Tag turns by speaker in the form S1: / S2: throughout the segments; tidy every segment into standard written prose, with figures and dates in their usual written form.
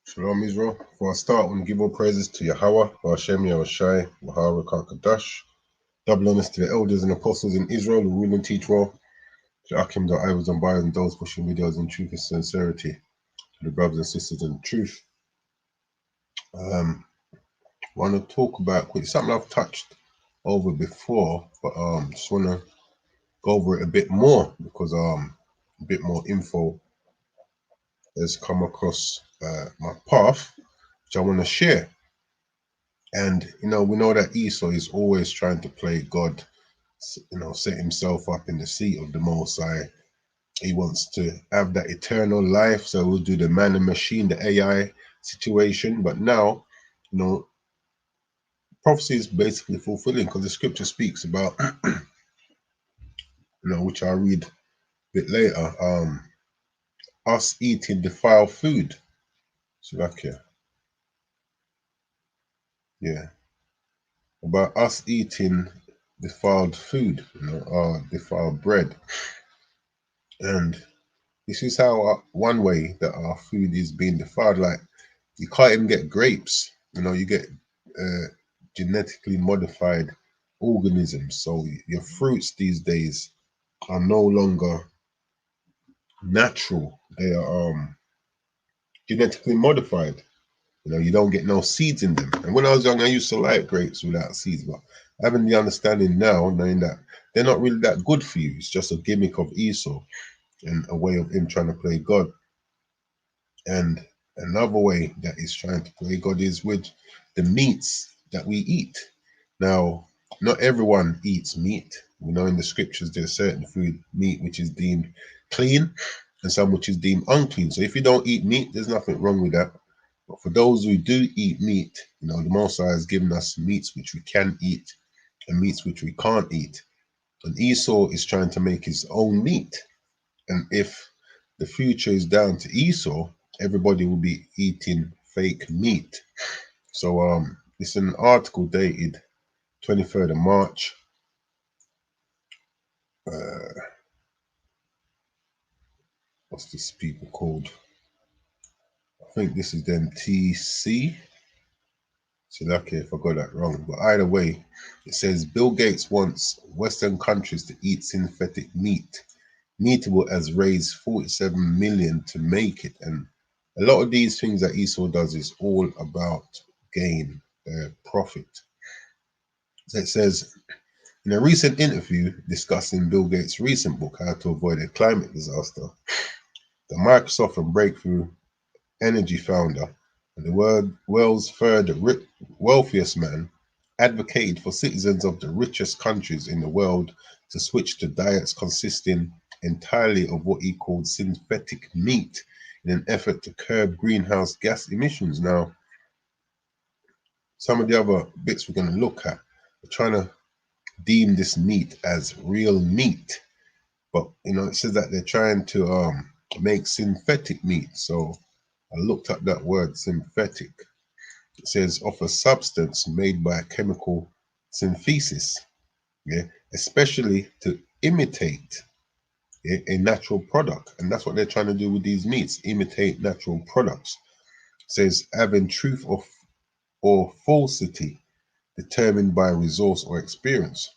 S1: Shalom Israel. Before I start, I want to give all praises to Yahweh, Hashem Yahushai, Wahara Kakadash. Double honors to the elders and apostles in Israel who rule and teach well. To Akim, the Ivers and Buyers and those pushing videos in truth and sincerity. To the brothers and sisters in truth. Want to talk about something I've touched over before, but just want to go over it a bit more because a bit more info has come across my path, which I want to share. And we know that Esau is always trying to play God, set himself up in the seat of the Most High. He wants to have that eternal life, so we'll do the man and machine, the AI situation. But now, prophecy is basically fulfilling because the scripture speaks about, which I'll read a bit later, us eating defiled food. So like yeah, about us eating defiled food, defiled bread. And this is how one way that our food is being defiled. Like you can't even get grapes. You get genetically modified organisms. So your fruits these days are no longer natural. They are genetically modified. You don't get no seeds in them. And when I was young, I used to like grapes without seeds, but having the understanding now, knowing that they're not really that good for you. It's just a gimmick of Esau and a way of him trying to play God. And another way that he's trying to play God is with the meats that we eat. Now, not everyone eats meat. We know in the scriptures there's certain meat which is deemed clean and some which is deemed unclean. So if you don't eat meat, there's nothing wrong with that. But for those who do eat meat, the Most High has given us meats which we can eat and meats which we can't eat. And Esau is trying to make his own meat. And if the future is down to Esau, everybody will be eating fake meat. So it's an article dated 23rd of March. What's this people called? I think this is them TC. So lucky if I got that wrong. But either way, it says Bill Gates wants Western countries to eat synthetic meat. Meatable has raised 47 million to make it. And a lot of these things that Esau does is all about gain, profit. So it says, in a recent interview discussing Bill Gates' recent book, How to Avoid a Climate Disaster, the Microsoft and Breakthrough Energy founder and the world's third wealthiest man advocated for citizens of the richest countries in the world to switch to diets consisting entirely of what he called synthetic meat in an effort to curb greenhouse gas emissions. Now, some of the other bits we're going to look at, we're trying to deem this meat as real meat, but it says that they're trying to make synthetic meat. So I looked up that word synthetic. It says of a substance made by a chemical synthesis, especially to imitate a natural product. And that's what they're trying to do with these meats, imitate natural products. It says having truth or falsity determined by resource or experience.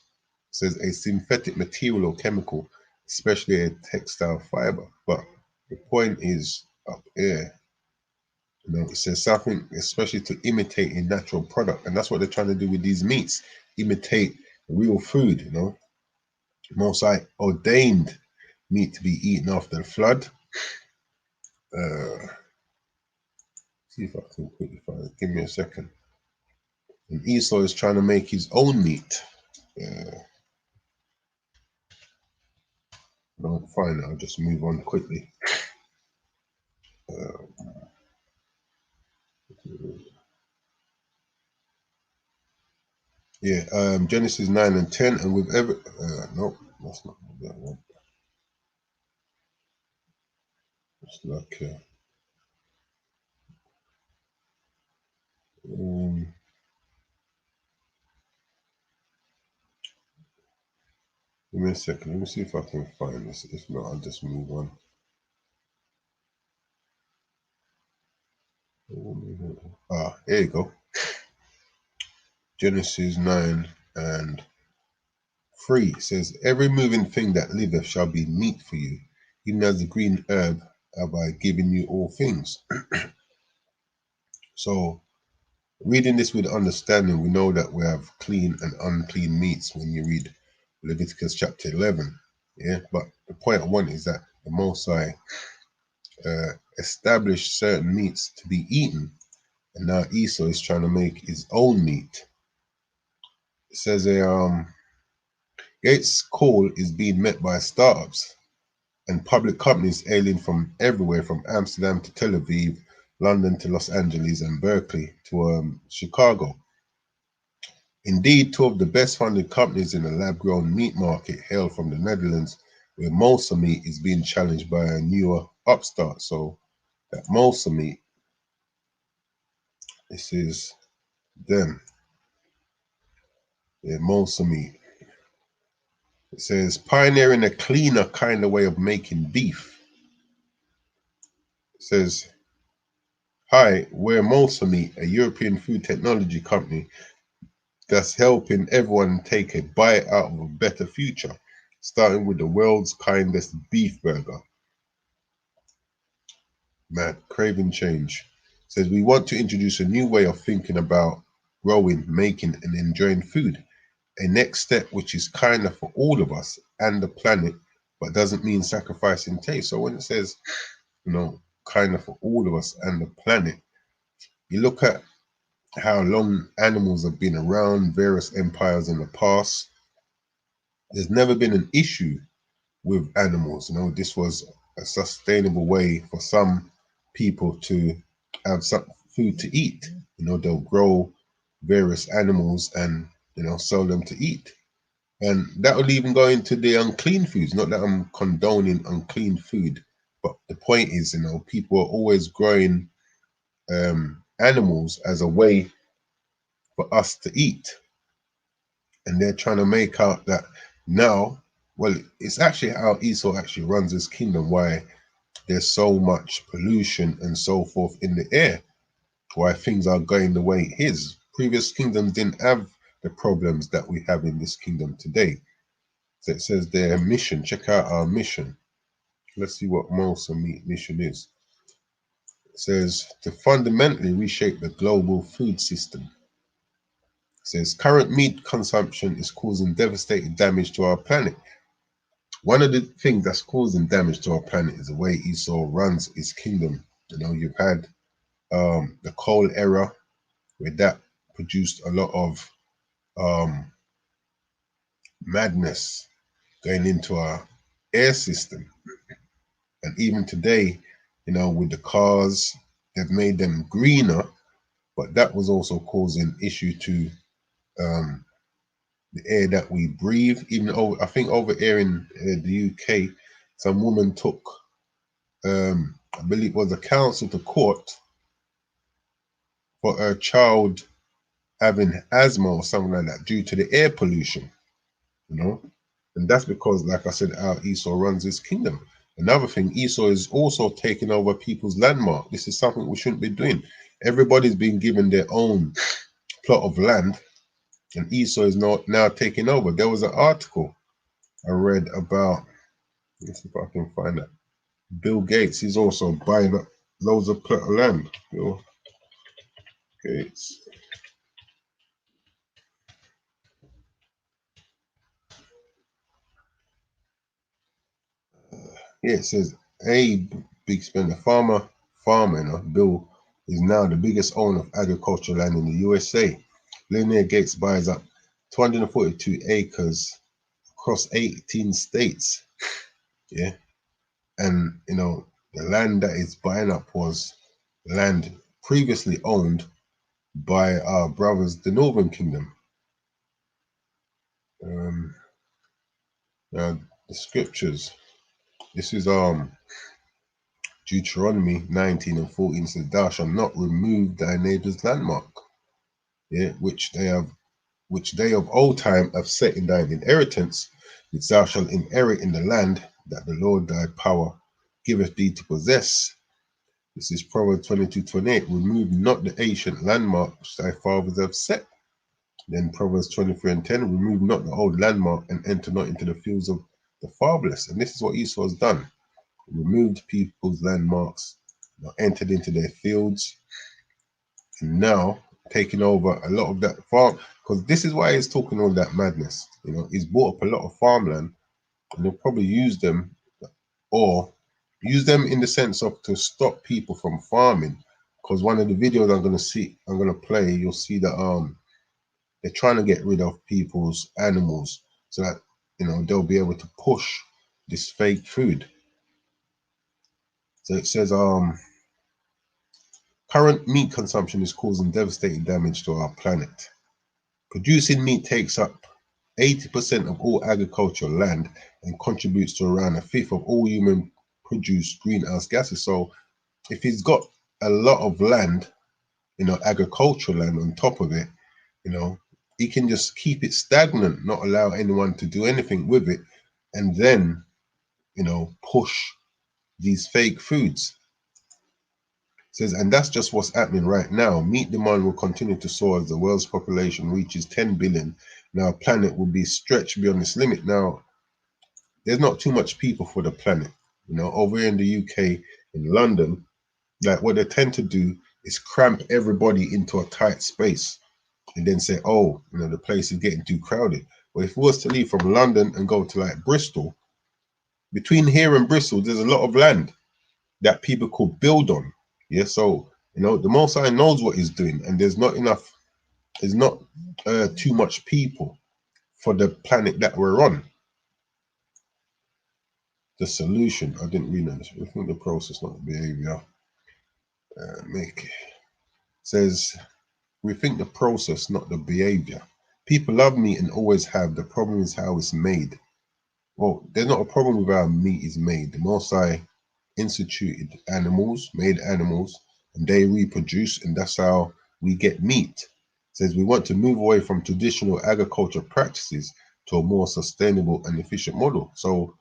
S1: It says a synthetic material or chemical, especially a textile fiber. But the point is up here. It says something especially to imitate a natural product, and that's what they're trying to do with these meats, imitate real food. Most High ordained meat to be eaten after the flood. See if I can quickly find it. Give me a second. And Esau is trying to make his own meat. Don't find it. I'll just move on quickly. Genesis 9 and 10, and with every no, that's not that one. It's like give me a second. Let me see if I can find this. If not, I'll just move on. Here you go. Genesis 9 and 3 says, every moving thing that liveth shall be meat for you, even as the green herb have I given you all things. So, reading this with understanding, we know that we have clean and unclean meats when you read Leviticus chapter 11. Yeah, but the point I want is that the Most High established certain meats to be eaten, and now Esau is trying to make his own meat. It says Gates' call is being met by startups and public companies hailing from everywhere, from Amsterdam to Tel Aviv, London to Los Angeles, and Berkeley to Chicago. Indeed, two of the best funded companies in the lab-grown meat market hail from the Netherlands, where Mosa meat is being challenged by a newer upstart. So that Mosa meat, this is them, yeah, Mosa meat. It says, pioneering a cleaner kind of way of making beef. It says, hi, we're Mosa Meat, a European food technology company that's helping everyone take a bite out of a better future, starting with the world's kindest beef burger. Man, craving change. It says, we want to introduce a new way of thinking about growing, making, and enjoying food. A next step which is kinder for all of us and the planet, but doesn't mean sacrificing taste. So when it says, kinder for all of us and the planet, you look at how long animals have been around, various empires in the past. There's never been an issue with animals. This was a sustainable way for some people to have some food to eat. They'll grow various animals and sell them to eat. And that will even go into the unclean foods. Not that I'm condoning unclean food, but the point is, people are always growing animals as a way for us to eat. And they're trying to make out that now, well, it's actually how Esau actually runs his kingdom, why there's so much pollution and so forth in the air, why things are going the way it is. Previous kingdoms didn't have the problems that we have in this kingdom today. So it says their mission. Check out our mission. Let's see what Mosa Meat mission is. It says to fundamentally reshape the global food system. It says current meat consumption is causing devastating damage to our planet. One of the things that's causing damage to our planet is the way Esau runs his kingdom. You've had the coal era, where that produced a lot of madness going into our air system. And even today, with the cars, they've made them greener, but that was also causing issue to the air that we breathe. Even over, I think over here in the UK, some woman took, I believe it was a council to court for a child having asthma or something like that due to the air pollution, and that's because, like I said, how Esau runs his kingdom. Another thing, Esau is also taking over people's landmark. This is something we shouldn't be doing. Everybody's been given their own plot of land, and Esau is now taking over. There was an article I read about, let's see if I can find that. Bill Gates, he's also buying up loads of plot of land. Bill Gates. Yeah, it says, hey, big spender, farmer, Bill is now the biggest owner of agricultural land in the USA. Billionaire Gates buys up 242 acres across 18 states. Yeah. And, the land that is buying up was land previously owned by our brothers, the Northern Kingdom. Now, the scriptures. This is Deuteronomy 19 and 14 says, thou shalt not remove thy neighbor's landmark, which they of old time have set in thine inheritance, which thou shalt inherit in the land that the Lord thy power giveth thee to possess. This is Proverbs 22:28. Remove not the ancient landmarks thy fathers have set. Then Proverbs 23:10. Remove not the old landmark and enter not into the fields of the fatherless. And this is what Esau has done. Removed people's landmarks, entered into their fields, and now taking over a lot of that farm. Because this is why he's talking all that madness. He's bought up a lot of farmland, and they'll probably use them, or use them in the sense of to stop people from farming. Because one of the videos I'm gonna play, you'll see that they're trying to get rid of people's animals so that they'll be able to push this fake food. So it says current meat consumption is causing devastating damage to our planet. Producing meat takes up 80% of all agricultural land and contributes to around a fifth of all human produced greenhouse gases. So if he's got a lot of land, agricultural land on top of it, he can just keep it stagnant, not allow anyone to do anything with it, and then, push these fake foods. It says, and that's just what's happening right now. Meat demand will continue to soar as the world's population reaches 10 billion. Now, our planet will be stretched beyond this limit. Now, there's not too much people for the planet. Over here in the UK, in London, like what they tend to do is cramp everybody into a tight space and then say, oh, the place is getting too crowded. But if we was to leave from London and go to like Bristol, between here and Bristol, there's a lot of land that people could build on. Yeah, so the Most High knows what he's doing, and there's not too much people for the planet that we're on. The solution, I didn't read this. We think the process, not the behavior. Says we think the process, not the behavior. People love meat and always have. The problem is how it's made. Well, there's not a problem with how meat is made. The Most High instituted animals, made animals, and they reproduce, and that's how we get meat. It says we want to move away from traditional agriculture practices to a more sustainable and efficient model. So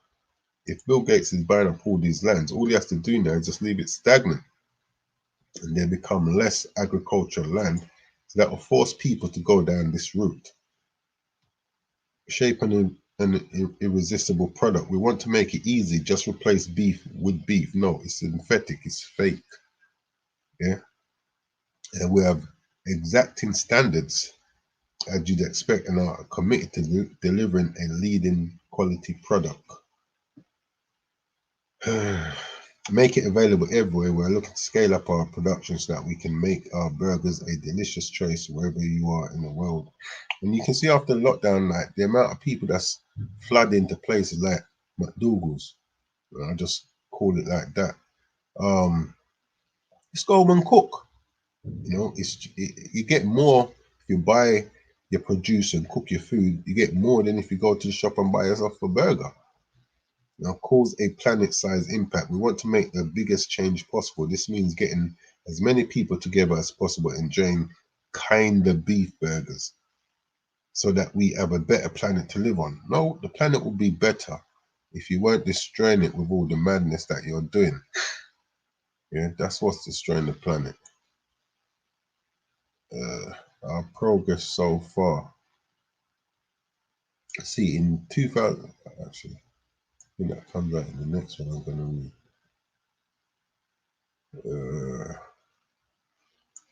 S1: if Bill Gates is buying up all these lands, all he has to do now is just leave it stagnant, and they become less agricultural land. So that will force people to go down this route. Shape an irresistible product. We want to make it easy. Just replace beef with beef. No, it's synthetic. It's fake. Yeah, and we have exacting standards as you'd expect, and are committed to delivering a leading quality product. Make it available everywhere. We're looking to scale up our production so that we can make our burgers a delicious choice wherever you are in the world. And you can see after lockdown, like the amount of people that's flooding to places like McDougal's. I just call it like that. Just go home and cook. You get more if you buy your produce and cook your food. You get more than if you go to the shop and buy yourself a burger. Cause a planet-sized impact. We want to make the biggest change possible. This means getting as many people together as possible, enjoying kinder beef burgers, so that we have a better planet to live on. No, the planet would be better if you weren't destroying it with all the madness that you're doing. Yeah, that's what's destroying the planet. Our progress so far. See, in 2000, actually, I think that comes out in the next one I'm going to read.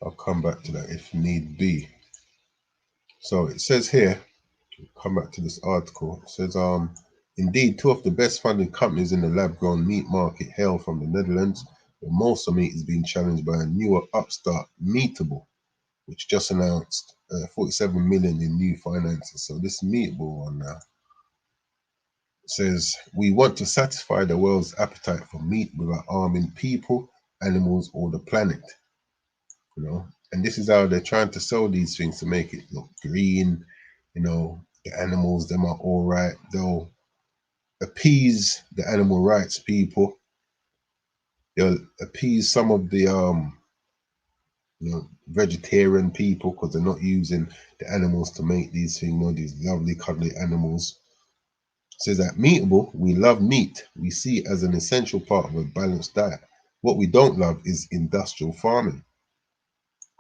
S1: I'll come back to that if need be. So it says here, come back to this article. It says, indeed, two of the best funded companies in the lab-grown meat market hail from the Netherlands. But most of meat is being challenged by a newer upstart, Meatable, which just announced 47 million in new finances. So this Meatable one now says, we want to satisfy the world's appetite for meat without harming people, animals, or the planet. And this is how they're trying to sell these things to make it look green. The animals, them are all right. They'll appease the animal rights people. They'll appease some of the vegetarian people because they're not using the animals to make these things. These lovely cuddly animals. It says that Meatable, we love meat. We see it as an essential part of a balanced diet. What we don't love is industrial farming.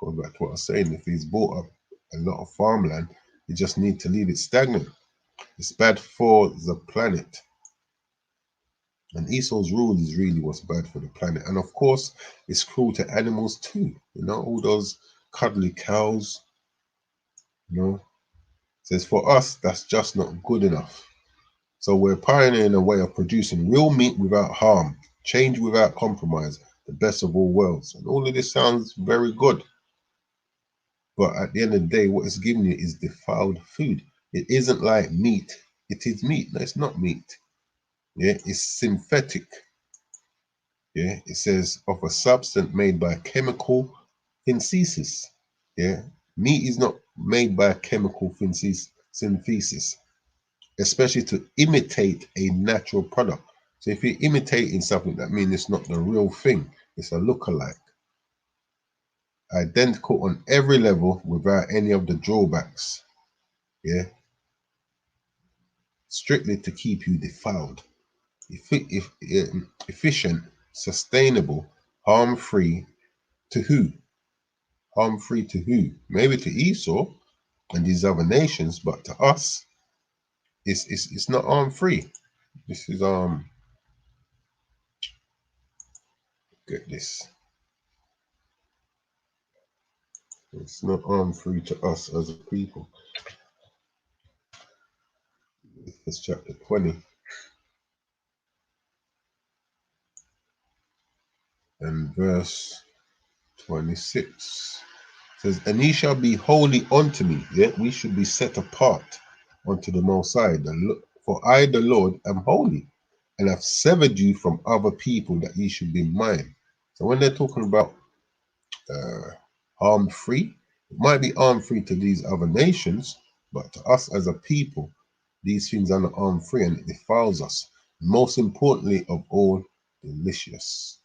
S1: Going back to what I was saying, if he's bought up a lot of farmland, you just need to leave it stagnant. It's bad for the planet. And Esau's rule is really what's bad for the planet. And of course, it's cruel to animals too. You know, all those cuddly cows, you know. Says for us, that's just not good enough. So we're pioneering a way of producing real meat without harm, change without compromise, the best of all worlds. And all of this sounds very good. But at the end of the day, what it's giving you is defiled food. It isn't like meat. It is meat. No, it's not meat. Yeah, it's synthetic. Yeah, it says of a substance made by chemical synthesis. Yeah, meat is not made by chemical synthesis, especially to imitate a natural product. So if you're imitating something, that means it's not the real thing. It's a lookalike. Identical on every level without any of the drawbacks. Yeah, strictly to keep you defiled. Efficient, sustainable, harm-free to who? Harm-free to who? Maybe to Esau and these other nations, but to us, it's not harm-free. This is get this. It's not harm-free to us as a people. It's chapter 20 and verse 26. Says, and ye shall be holy unto me. Yeah, we should be set apart unto the Most High. For I, the Lord, am holy, and have severed you from other people that ye should be mine. So when they're talking about harm-free, it might be harm-free to these other nations, but to us as a people, these things are not harm-free, and it defiles us. Most importantly of all, delicious.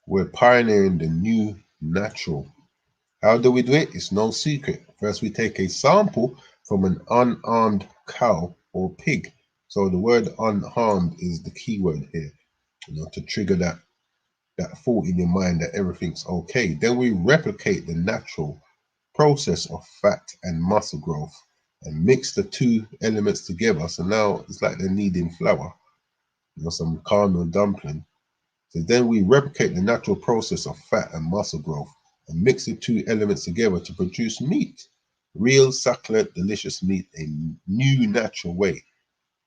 S1: We're pioneering the new natural. How do we do it? It's no secret. First, we take a sample from an unarmed cow or pig. So the word unharmed is the key word here, you know, to trigger that thought in your mind that everything's okay. Then we replicate the natural process of fat and muscle growth and mix the two elements together. So now it's like they're kneading flour, you know, some caramel dumpling. So then we replicate the natural process of fat and muscle growth and mix the two elements together to produce meat. Real, succulent, delicious meat, a new natural way.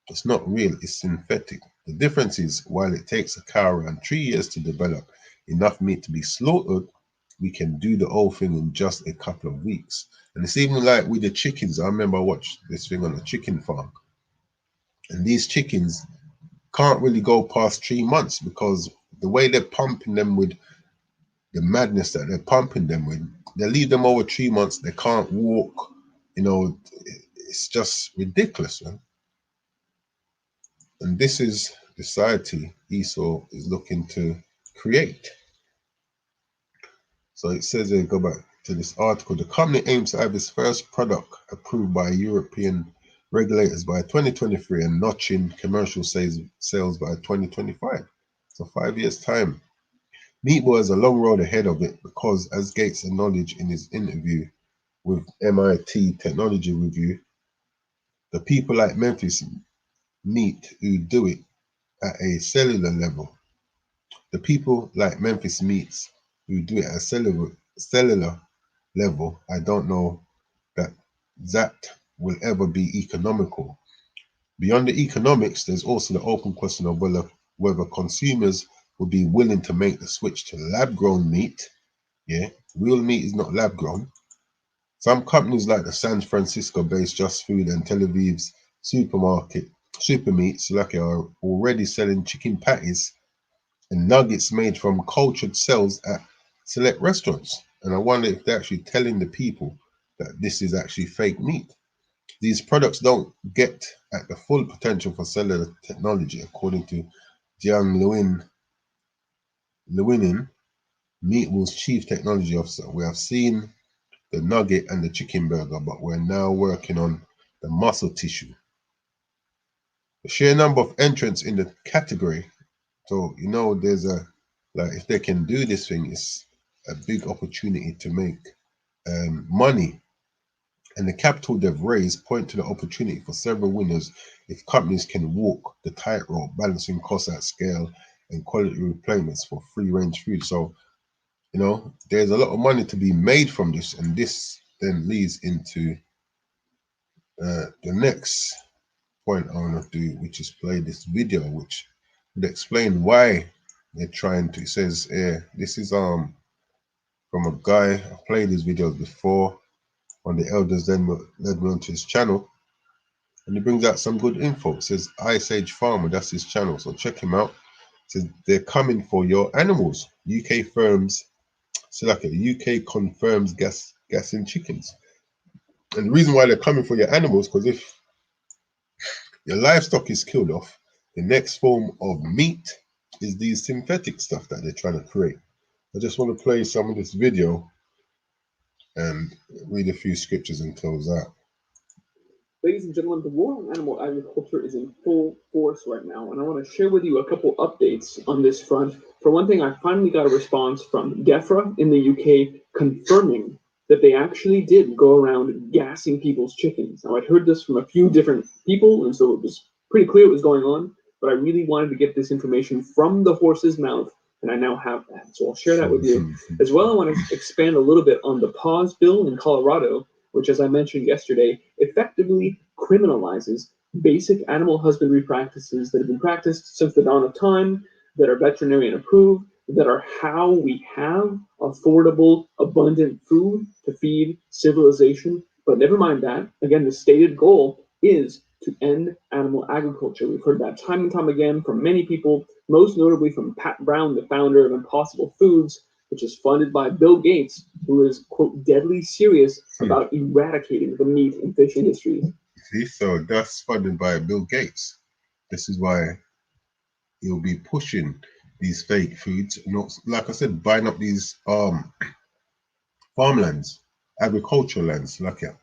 S1: It's not real, it's synthetic. The difference is, while it takes a cow around 3 years to develop enough meat to be slaughtered, we can do the whole thing in just a couple of weeks. And it's even like with the chickens. I remember I watched this thing on a chicken farm. And these chickens can't really go past 3 months because the way they're pumping them with the madness that they're pumping them with, they leave them over 3 months, they can't walk, you know, it's just ridiculous, man. And this is the society Esau is looking to create. So it says here, go back to this article, the company aims to have its first product approved by European regulators by 2023 and notching commercial sales by 2025. So 5 years time. Meatball has a long road ahead of it because, as Gates acknowledged in his interview with MIT Technology Review, the people like Memphis Meat who do it at a cellular level. The people like Memphis Meats who do it at a cellular level, I don't know that will ever be economical. Beyond the economics, there's also the open question of whether consumers will be willing to make the switch to lab-grown meat. Yeah, real meat is not lab-grown. Some companies like the San Francisco-based Just Food and Tel Aviv's Super Meats are already selling chicken patties and nuggets made from cultured cells at select restaurants. And I wonder if they're actually telling the people that this is actually fake meat. These products don't get at the full potential for cellular technology, according to Jiang Lewinin, Meatwall's chief technology officer. We have seen the nugget and the chicken burger, but we're now working on the muscle tissue. The sheer number of entrants in the category So you know, there's a like if they can do this thing, it's a big opportunity to make money. And the capital they've raised point to the opportunity for several winners if companies can walk the tightrope, balancing costs at scale and quality replacements for free range food. So you know, there's a lot of money to be made from this, and this then leads into the next point I want to do, which is play this video, which would explain why they're trying to. It says here, this is from a guy. I've played his videos before. One of the elders then led me onto his channel, and he brings out some good info. It says Ice Age Farmer, that's his channel, so check him out. It says they're coming for your animals. UK firms, so like a UK confirms gas in chickens. And the reason why they're coming for your animals, because if your livestock is killed off, the next form of meat is these synthetic stuff that they're trying to create. I just want to play some of this video and read a few scriptures and close out.
S2: Ladies and gentlemen, the war on animal agriculture is in full force right now, and I want to share with you a couple updates on this front. For one thing, I finally got a response from DEFRA in the UK confirming that they actually did go around gassing people's chickens. Now, I'd heard this from a few different people, and so it was pretty clear what was going on, but I really wanted to get this information from the horse's mouth, and I now have that. So I'll share that with you. As well, I want to expand a little bit on the pause bill in Colorado, which, as I mentioned yesterday, effectively criminalizes basic animal husbandry practices that have been practiced since the dawn of time, that are veterinarian approved, that are how we have affordable, abundant food to feed civilization. But never mind that. Again, the stated goal is to end animal agriculture. We've heard that time and time again from many people, most notably from Pat Brown, the founder of Impossible Foods, which is funded by Bill Gates, who is, quote, deadly serious about eradicating the meat and fish industries.
S1: See, so that's funded by Bill Gates. This is why he'll be pushing these fake foods, not like I said, buying up these farmlands, agricultural lands, like it.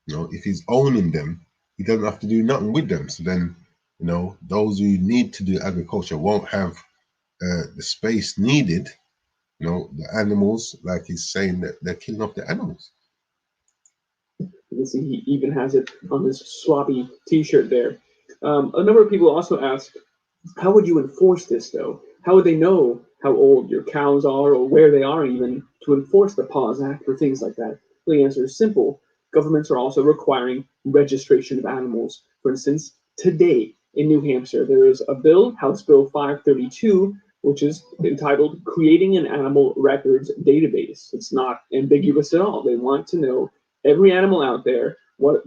S1: You know, if he's owning them, he doesn't have to do nothing with them. So then, you know, those who need to do agriculture won't have the space needed. You know, the animals, like he's saying that they're killing off the animals.
S2: You can see he even has it on this sloppy T-shirt there. A number of people also ask, how would you enforce this, though? How would they know how old your cows are or where they are even to enforce the Pause Act or things like that? Well, the answer is simple. Governments are also requiring registration of animals. For instance, today in New Hampshire, there is a bill, House Bill 532, which is entitled Creating an Animal Records Database. It's not ambiguous at all. They want to know every animal out there, what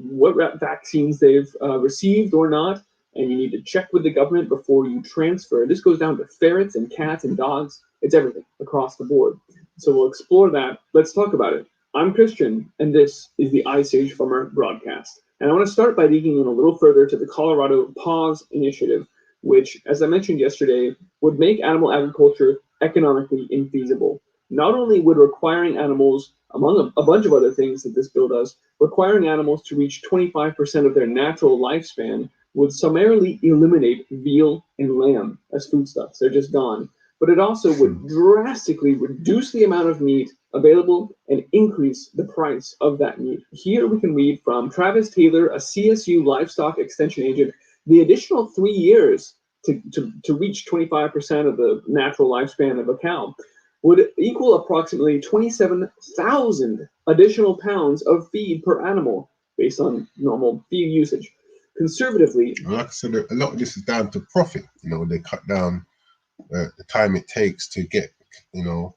S2: vaccines they've received or not, and you need to check with the government before you transfer. This goes down to ferrets and cats and dogs. It's everything across the board. So we'll explore that. Let's talk about it. I'm Christian, and this is the Ice Age Farmer broadcast. And I want to start by digging in a little further to the Colorado Pause Initiative, which, as I mentioned yesterday, would make animal agriculture economically infeasible. Not only would requiring animals, among a bunch of other things that this bill does, requiring animals to reach 25% of their natural lifespan would summarily eliminate veal and lamb as foodstuffs. They're just gone. But it also would drastically reduce the amount of meat available and increase the price of that meat. Here we can read from Travis Taylor, a CSU livestock extension agent, the additional 3 years to reach 25% of the natural lifespan of a cow would equal approximately 27,000 additional pounds of feed per animal based on normal feed usage. Conservatively,
S1: like I said, a lot of this is down to profit. You know, they cut down the time it takes to get, you know,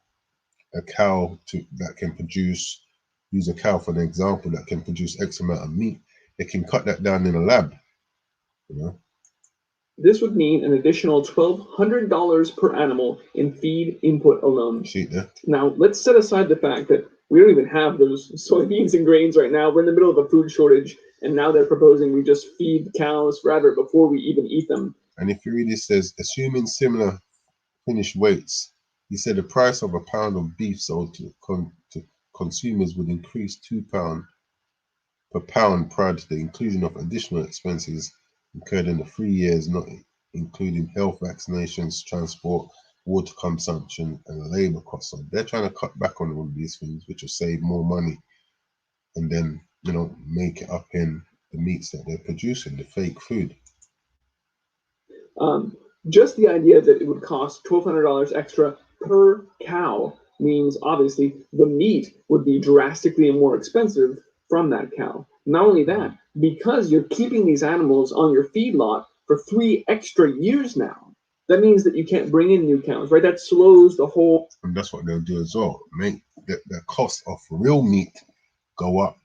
S1: a cow that can produce. Use a cow for an example that can produce X amount of meat. They can cut that down in a lab. You know,
S2: this would mean an additional $1,200 per animal in feed input alone. Now, let's set aside the fact that we don't even have those soybeans and grains right now. We're in the middle of a food shortage, and now they're proposing we just feed cows rather before we even eat them.
S1: And if you read it, says, assuming similar finished weights, he said the price of a pound of beef sold to consumers would increase £2 per pound prior to the inclusion of additional expenses incurred in the 3 years not including health, vaccinations, transport, water consumption, and labor costs. So they're trying to cut back on all of these things, which will save more money, and then make it up in the meats that they're producing, the fake food.
S2: Just the idea that it would cost $1,200 extra per cow means obviously the meat would be drastically more expensive from that cow. Not only that, because you're keeping these animals on your feedlot for 3 extra years now, that means that you can't bring in new cows, right? That slows the whole.
S1: And that's what they'll do as well. Make the cost of real meat go up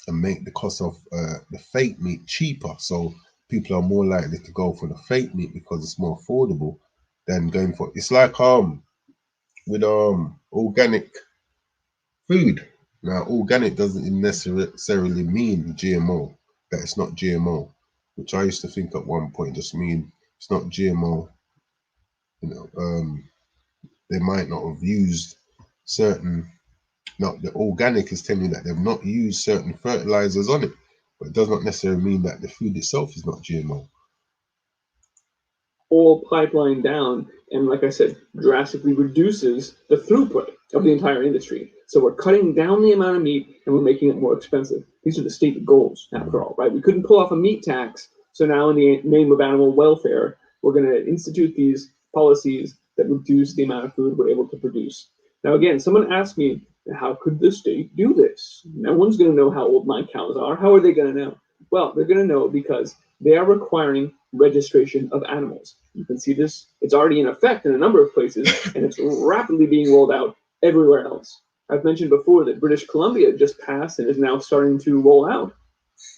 S1: and make the cost of the fake meat cheaper. So people are more likely to go for the fake meat because it's more affordable than going for it's like with organic food. Now organic doesn't necessarily mean GMO, that it's not GMO, which I used to think at one point just mean it's not GMO. They might not have used certain. Now, the organic is telling you that they've not used certain fertilizers on it, but it does not necessarily mean that the food itself is not GMO.
S2: Whole pipeline down, and like I said, drastically reduces the throughput of the entire industry. So we're cutting down the amount of meat and we're making it more expensive. These are the stated goals, after all, right? We couldn't pull off a meat tax, so now in the name of animal welfare, we're going to institute these policies that reduce the amount of food we're able to produce. Now, again, someone asked me, how could the state do this? No one's going to know how old my cows are. How are they going to know? Well, they're going to know because they are requiring registration of animals. You can see this, it's already in effect in a number of places, and it's rapidly being rolled out everywhere else. I've mentioned before that British Columbia just passed and is now starting to roll out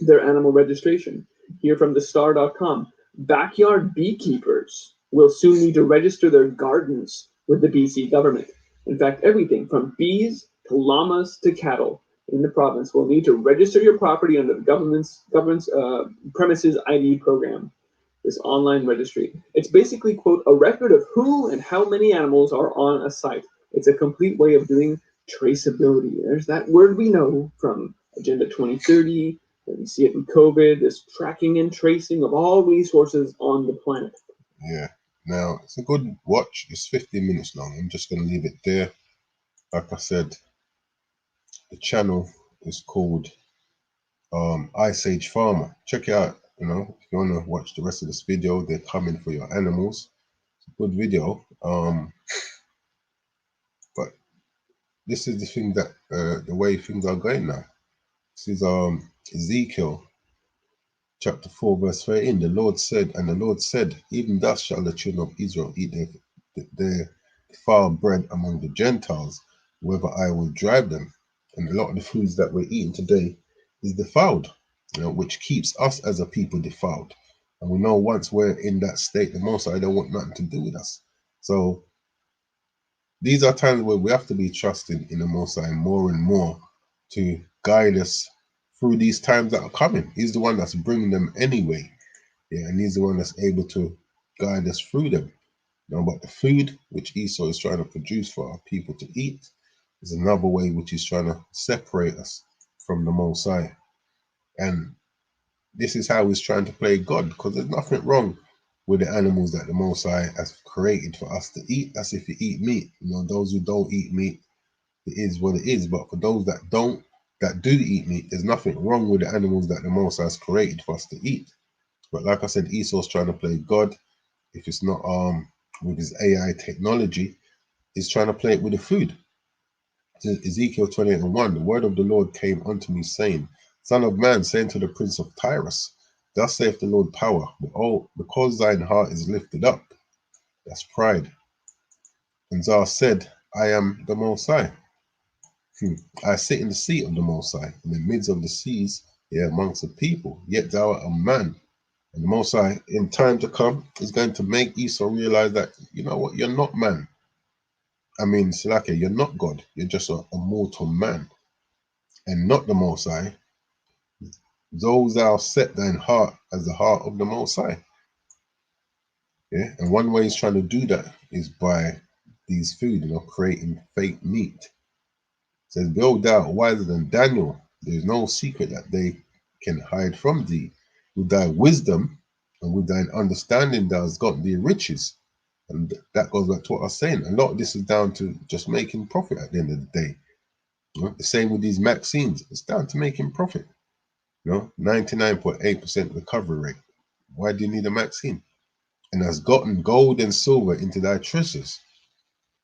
S2: their animal registration. Here from thestar.com, backyard beekeepers will soon need to register their gardens with the BC government. In fact, everything from bees to llamas to cattle in the province will need to register your property under the government's premises ID program, this online registry. It's basically, quote, a record of who and how many animals are on a site. It's a complete way of doing traceability. There's that word we know from Agenda 2030, and we see it in COVID, this tracking and tracing of all resources on the planet.
S1: Yeah. Now, it's a good watch. It's 15 minutes long. I'm just going to leave it there. Like I said, the channel is called Ice Age Farmer. Check it out. If you want to watch the rest of this video, they're coming for your animals. It's a good video. But this is the thing that the way things are going now. This is Ezekiel chapter 4 verse 13. The Lord said, even thus shall the children of Israel eat their defiled bread among the Gentiles, whether I will drive them. And a lot of the foods that we're eating today is defiled, which keeps us as a people defiled. And we know once we're in that state, the Most High don't want nothing to do with us. So these are times where we have to be trusting in the Most High more and more to guide us through these times that are coming. He's the one that's bringing them anyway. Yeah, and he's the one that's able to guide us through them. But the food which Esau is trying to produce for our people to eat is another way which he's trying to separate us from the Most High. And this is how he's trying to play God, because there's nothing wrong with the animals that the Most High has created for us to eat. That's if you eat meat. Those who don't eat meat, it is what it is. But for those that do eat meat, there's nothing wrong with the animals that the Most High has created for us to eat. But like I said, Esau's trying to play God. If it's not with his AI technology, he's trying to play it with the food. Ezekiel 28:1, the word of the Lord came unto me, saying, Son of man, saying to the prince of Tyrus, thus saith the Lord power, because thine heart is lifted up, that's pride. And thou said, I am the Most High. I sit in the seat of the Most High, in the midst of the seas, amongst the people, yet thou art a man. And the Most High, in time to come, is going to make Esau realize that, you know what, you're not man. I mean, Salaki, you're not God. You're just a mortal man, and not the Most High. Those thou set thine heart as the heart of the Most High. Yeah, and one way he's trying to do that is by these food, creating fake meat. It says, Behold, thou art wiser than Daniel. There is no secret that they can hide from thee. With thy wisdom And with thine understanding thou hast got the riches. And that goes back to what I was saying. A lot of this is down to just making profit at the end of the day. You know, the same with these Maximes. It's down to making profit. You know, 99.8% recovery rate. Why do you need a Maxine? And has gotten gold and silver into thy treasures.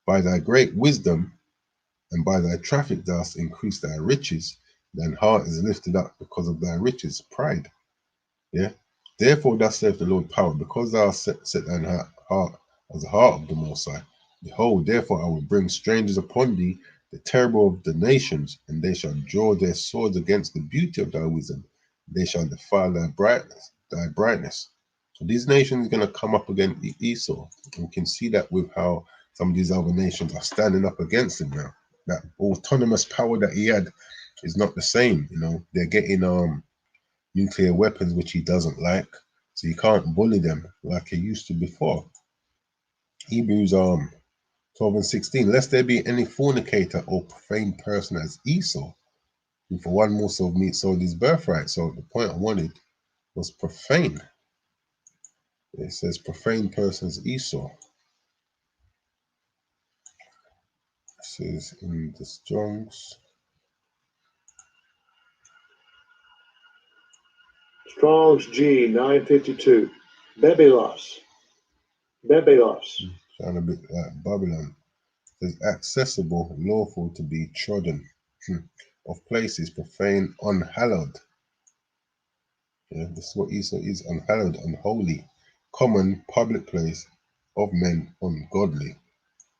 S1: By thy great wisdom and by thy traffic thou hast increased thy riches. Thine heart is lifted up because of thy riches, pride. Yeah. Therefore, thus saith the Lord power, because thou hast set thine heart as the heart of the Most High. Behold, therefore I will bring strangers upon thee, the terrible of the nations, and they shall draw their swords against the beauty of thy wisdom. They shall defile thy brightness, So these nations are going to come up against Esau. And we can see that with how some of these other nations are standing up against him now. That autonomous power that he had is not the same. You know, they're getting nuclear weapons, which he doesn't like. So you can't bully them like he used to before. Hebrews 12 and 16. Lest there be any fornicator or profane person as Esau, who for one morsel of meat sold his birthright. So the point I wanted was profane. It says profane persons Esau. It says in the Strong's.
S2: Strong's G 952. Bebelos.
S1: Sound a bit like Babylon. It says accessible, lawful to be trodden. Of places profane, unhallowed. Yeah, this is what Esau is: unhallowed, unholy, common, public place of men, ungodly.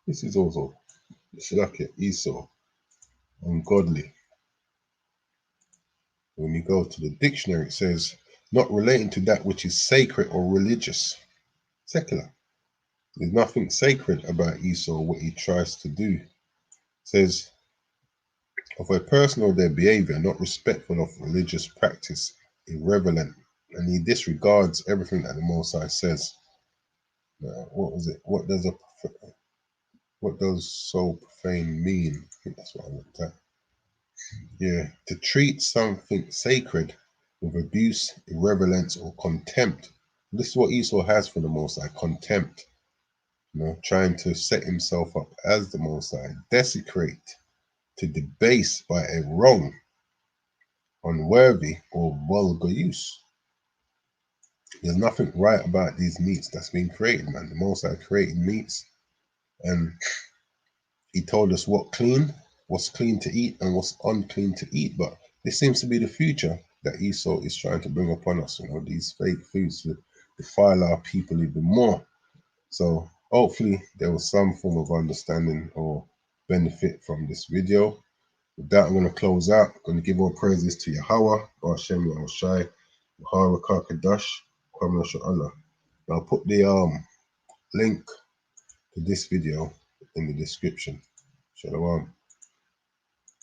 S1: This is also Shalakia, Esau, ungodly. When you go to the dictionary, it says not relating to that which is sacred or religious, secular. There's nothing sacred about Esau, what he tries to do. It says of a person or their behavior, not respectful of religious practice, irreverent, and he disregards everything that the Most High says. What was it? What does so profane mean? I think that's what I looked at. Yeah, to treat something sacred with abuse, irreverence, or contempt. This is what Esau has for the Most High: contempt. You know, trying to set himself up as the Most High, desecrate, to debase by a wrong, unworthy, or vulgar use. There's nothing right about these meats that's been created, man. The Most High created meats, and he told us what's clean to eat and what's unclean to eat. But this seems to be the future that Esau is trying to bring upon us, you know, these fake foods to defile our people even more. So hopefully there was some form of understanding or benefit from this video. With that, I'm going to close out. I'm going to give all praises to Yahweh, Hashem Yahushai, Yahweh Kakadash, Kwame Allah. I'll put the link to this video in the description. Shalom.